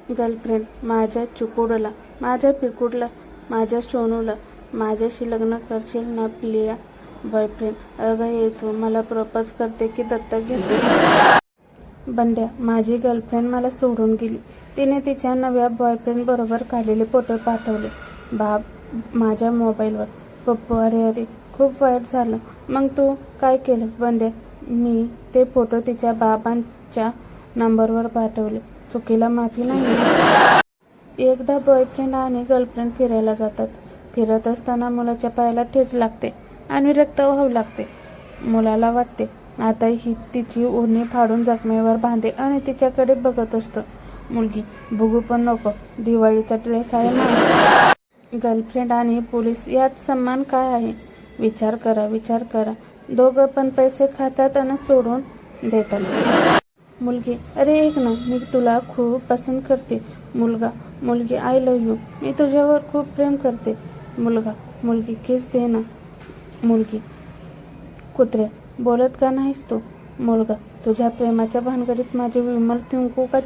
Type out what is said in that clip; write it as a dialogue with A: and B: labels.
A: Girlfriend, माझ्या चिकुडला, माझ्या पिकुडला, माझ्या सोनूला माझ्याशी लग्न करशील ना प्रिया? बॉयफ्रेंड, अगं ये तू मला प्रपोज करते की दत्तक घेते? बंड्या, माझी गर्लफ्रेंड मला सोडून गेली. तिने तिच्या नव्या बॉयफ्रेंड बरोबर काढलेले फोटो पाठवले माझ्या मोबाईलवर. पप्पू, अरे अरे खूप वाईट झालं. मग तू काय केलंस? बंड्या, मी ते फोटो तिच्या बाबांच्या नंबरवर पाठवले. चुकीला माफी नाही. एकदा बॉयफ्रेंड आणि गर्लफ्रेंड फिरायला जातात. फिरत असताना मुलाच्या पायाला ठेच लागते आणि रक्त वाहू लागते. मुलाला वाटते आता ही तिची ओढणी फाडून जखमेवर बांधेल आणि तिच्याकडे बघत असतो. मुलगी, बघू पण नको, दिवाळीचा ड्रेस आहे ना. गर्लफ्रेंड आणि पोलीस यात सन्मान काय आहे? विचार करा. दोघं पण पैसे खातात आणि सोडून देतात. मुलगी, अरे ऐक ना, मी तुला खूप पसंत करते. मुलगी, आय लव्ह यू, मी तुझ्यावर खूप प्रेम करते. मुलगी, किस दे ना. मुलगी, कुत्र्या, बोलत का नाहीस तू? मुलगा, तुझ्या प्रेमाच्या भानगडीत माझी विमल तिंकू का?